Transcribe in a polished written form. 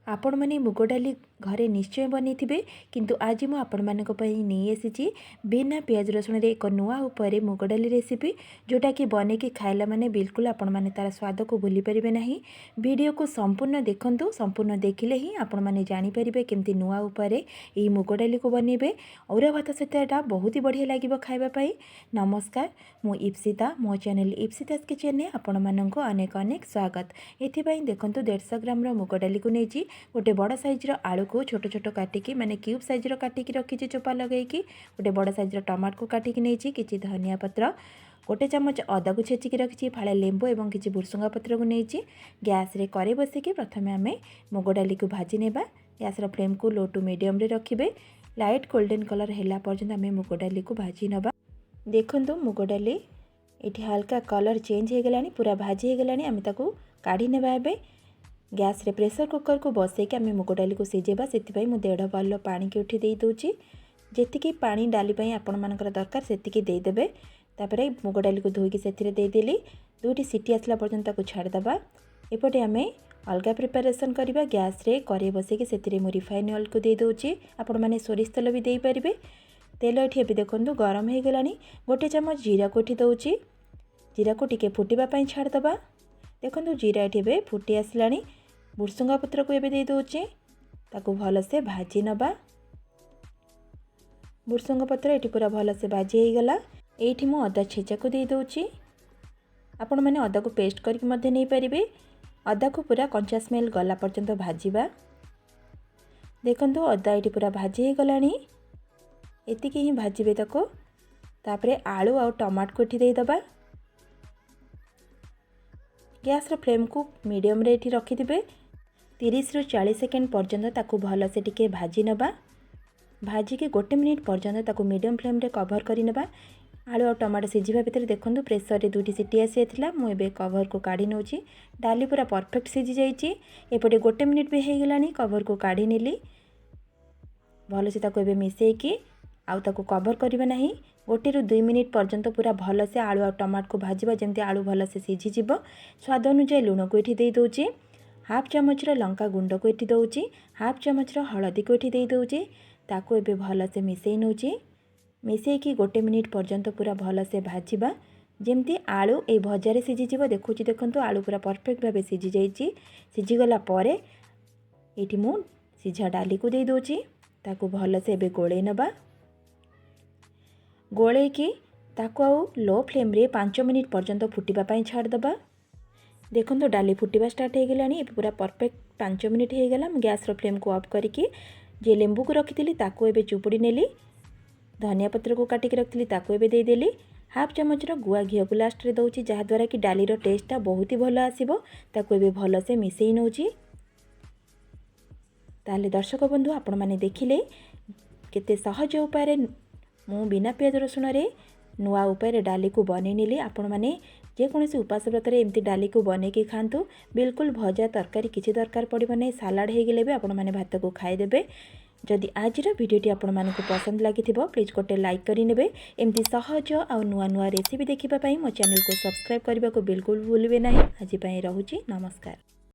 आपण मैंने मुग डाली घरे निश्चय बनई किंतु आज मु आपण मानक पई नहीं आसी बिना पियाज रसुण रे एक नुआ उपर मुग डाली रेसिपी जोटा कि बने कि खाइला माने बिल्कुल आपण माने तार स्वाद को भूली परिबे नहीं। वीडियो को संपूर्ण देखंतु, संपूर्ण देखिले ही आपण माने जानि परिबे केमती नुआ उपर एही मुग डाली को बनेबे। और भात सहित एटा बहुत ही बढ़िया लागिबो खाइबा पई। नमस्कार, मु इप्सिता, मो चैनल इप्सिता स्किचन ने आपण मानक अनेक अनेक स्वागत। एथि पई देखंतु 150 ग्राम रो मुग डाली को नेची गोटे बड़ साइज्र आलू को छोट छोट काटिकी माने क्यूब साइज्र काटिकी रखी चोपा लगेकी गोटे बड़ साइज्र टमाटो को काटिकी नहीं किसी धनिया पत्र गोटे चमच अदा को छेचिकी रखी फाड़े लेंबू और किसी भुरसुंगा पत्र को नहीं गैस रे कड़े बसिकी प्रथमे आम मुग डाली को भाजी नेबा। गैस फ्लेम को लो टू मीडियम रे रखिबे। लाइट गोल्डन कलर हैला पर्यंत आम मुग डाली को भाजी नबा। देखंतु मुग डाली ये हल्का कलर चेंज हो गलानी, पूरा भाजी हो गलानी। आम ताकू काढ़ी नेबा। एबे गैस रे प्रेशर कुकर को बसैक आम मुग डाली को सिझेबा। से 1.5 बाउल पानी की उठी देदे। जी पानी डाली आपण मानकर दरकार से देदेबे। तापर मुग डाली को धोईकी से देदेली। 2टी सीटी आसला पर्यंत छाड़देबा। एपटे आम अलग प्रिपेरेसन करवा। गैस रे कड़े बसैक से मु रिफाइन ऑयल को देदे। आपण मैंने सोरिष तेल भी दे पारे। तेल ये देखो गरम हो गलानी। गोटे चमच जीरा को दौची। जीरा को टिके फुटापी छाड़देबा। देखो जीरा ये फुटी आसला। भुरसुंगा पत्र को एबे दे दोचे, ताकू भल से भाजी नबा। भुरसुंगा पत्र ये पूरा भल से भाजी हो गला। एठी मु अदा छेचा को दे दोची। आपण माने अदा को पेस्ट करके मध्य नहीं पारिबे। अदा को पूरा कंचा स्मेल गला पर्यंत भाजीबा। देखंतु अदा ये पूरा भाजी हो गलानी। एतिकी ही भाजीबे ताको। तापरे आलू और टमाटो को एठी दे दबा। गैस फ्लेम को मीडियम रे एठी रखि दिबे। 30 रु 40 सेकेंड पर्यंत ताकू भल से टिके भाजी नबा। भाजी के 1 मिनिट पर्यंत ताकू मीडियम फ्लेम रे कवर करी नबा। आलू और टमाटो सिझिबा भितर देखंतु प्रेशर रे 2टी सीटी आसी थिला। मु एबे कवर को काढी नउची। डाली पूरा परफेक्ट सिझी जाईची। एपटे 1 मिनिट भी हे गलानी। कवर को काढी नेली। भल से ताकू एबे मिसेकी आउ ताकू कवर करिबे नाही। 1 रु 2 मिनिट पर्यंत पूरा भल से आलू और टमाटो को भाजीबा जेमती आलू भल से सिझी जिवो। स्वाद अनुसार लुण को एठी दे दोची। हाफ चमच लंका गुंड को एठी दउची। हाफ चमच हलदी को एठी दे दोची। ताको एबे भल से मिसई नउची। मिसईकी 1 मिनिट पर्यंत पूरा भल से भाजीबा जेमती आलू ए भजारे सिझी जिवो। देखुची देखंतु आलू पूरा परफेक्ट भाबे सिझी जाईची। सिझी गला परे एठी मु सिझा डाली को दे दोची। ताको भल से एबे गोळे नबा। गोळे की ताको आउ लो फ्लेम रे 5 मिनिट पर्यंत फुटिबा पई छाड़ दबा। देखो डाली फुटवा स्टार्ट हो गलानी। पूरा परफेक्ट 5 मिनिट हो गला। गैस फ्लेम को ऑफ करके जे लेंबू को रखी ताको एबे चुपुड़ी नेली। धनिया पत्र को काटिक रखी ताको एबे दे देली। हाफ चमच गुआ घी को लास्ट रे दउची जहाद्वारा कि डाली रो टेस्टा बहुत ही भल आसीबो। ताको एबे भल से मिसई नउची। ताले दर्शक बंधु आपण माने देखिले केते सहज उपाय मु बिना पियाज रसुण रे नुआ उपाय डाली को बनै नेली। आपण माने जेकोसी उपास व्रत एमती डाली को बनैकी खातु। बिल्कुल भजा तरकारी किसी दरकार पड़ो ना। सालाड हो गले भी आपण मैंने भात को खाईदेवे। जदि आज भिडियोटी आपण मानक पसंद लगी प्लीज गोटे लाइक करेंगे। एमती सहज आ नुआ नुआ रेसिपी देखिए मो चैनल को सब्सक्राइब करने को बिल्कुल भूलिए ना। आज रोची नमस्कार।